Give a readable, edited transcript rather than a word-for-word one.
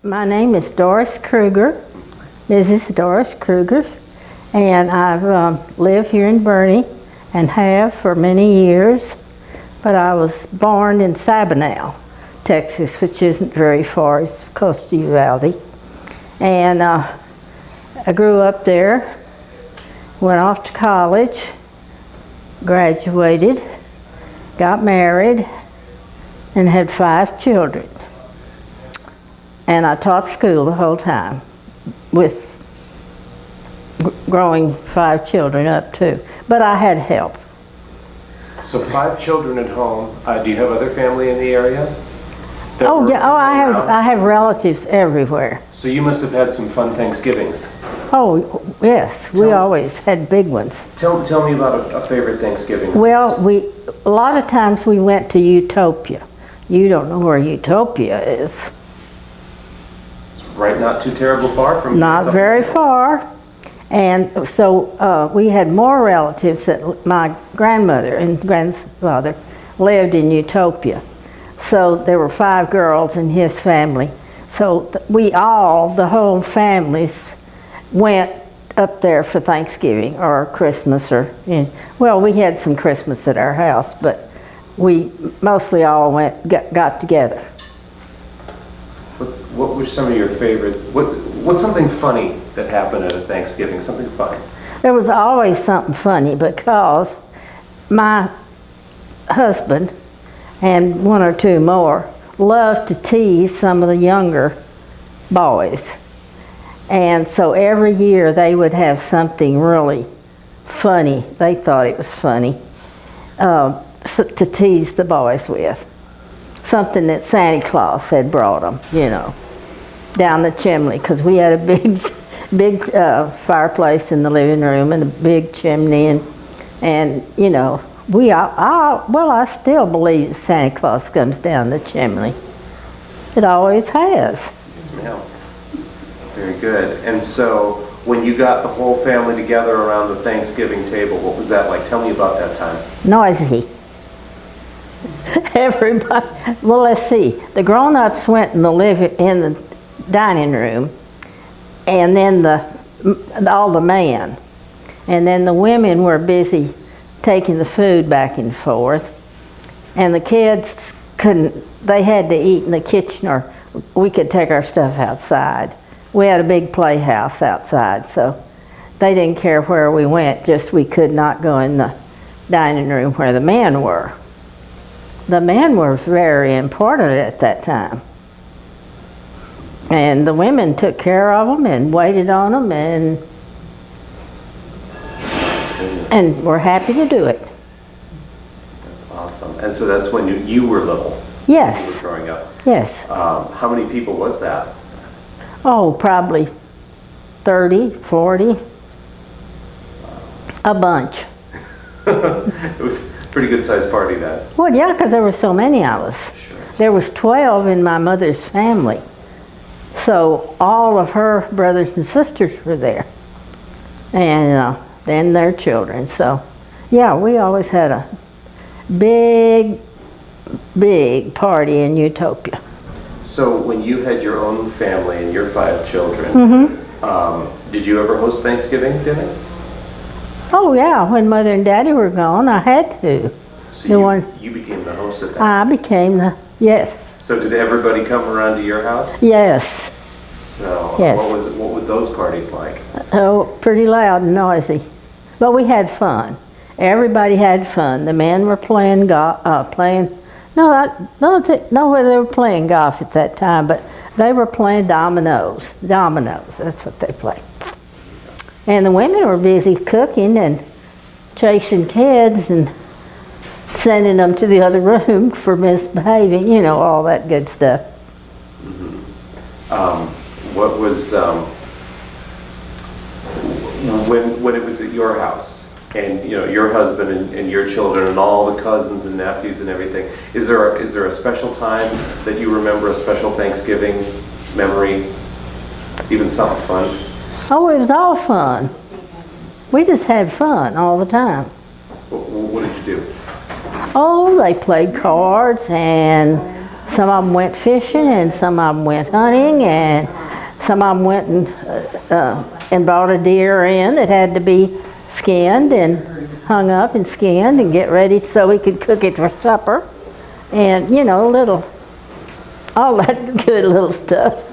My name is Doris Kruger, Mrs. Doris Kruger, and I've lived here in Bernie and have for many years, but I was born in Sabinal, Texas, which isn't very far. It's close to Uvalde. And I grew up there, went off to college, graduated, got married, and had 5 children. And I taught school the whole time with growing 5 children up too. But I had help. So 5 children at home. Do you have other family in the area? Oh yeah, I have relatives everywhere. So you must have had some fun Thanksgivings. Oh yes, we always had big ones. Tell me about a favorite Thanksgiving. Well, a lot of times we went to Utopia. You don't know where Utopia is. It's right, not too terrible far from. Not very far. And so we had more relatives that my grandmother and grandfather lived in Utopia. So there were 5 girls in his family. So the whole families went up there for Thanksgiving or Christmas well, we had some Christmas at our house, but we mostly all got together. What were some of your favorite, what's something funny that happened at a Thanksgiving, something funny? There was always something funny because my husband and 1 or 2 more loved to tease some of the younger boys. And so every year they would have something really funny, they thought it was funny, to tease the boys with. Something that Santa Claus had brought them, down the chimney, because we had a big fireplace in the living room and a big chimney, and I still believe Santa Claus comes down the chimney. It always has. Yes, ma'am. Very good. And so when you got the whole family together around the Thanksgiving table, what was that like? Tell me about that time. Noisy. Everybody, well, let's see. The grown-ups went in the dining room, and then all the men, and then the women were busy taking the food back and forth, and the kids they had to eat in the kitchen, or we could take our stuff outside. We had a big playhouse outside, so they didn't care where we went, just we could not go in the dining room where the men were. The men were very important at that time. And the women took care of them and waited on them and were happy to do it. That's awesome. And so that's when you were little? Yes. You were growing up? Yes. How many people was that? Oh, probably 30, 40. A bunch. It was a pretty good sized party then. Well, yeah, because there were so many of us. Sure. There was 12 in my mother's family. So all of her brothers and sisters were there. And then their children. So, yeah, we always had a big party in Utopia. So when you had your own family and your 5 children, did you ever host Thanksgiving dinner? Oh yeah, when Mother and Daddy were gone, I had to. So you became the host at that? I became yes. So did everybody come around to your house? Yes. So yes. What were those parties like? Oh, pretty loud and noisy. But we had fun. Everybody had fun. The men were playing no, whether they were playing golf at that time, but they were playing dominoes. Dominoes, that's what they played. And the women were busy cooking and chasing kids and sending them to the other room for misbehaving, all that good stuff. What was, when it was at your house, and your husband and your children and all the cousins and nephews and everything, is there a special time that you remember, a special Thanksgiving memory, even something fun? Oh, it was all fun. We just had fun all the time. What did you do? Oh, they played cards and some of them went fishing, and some of them went hunting, and some of them went and brought a deer in that had to be skinned and hung up and skinned and get ready so we could cook it for supper. And, you know, all that good little stuff.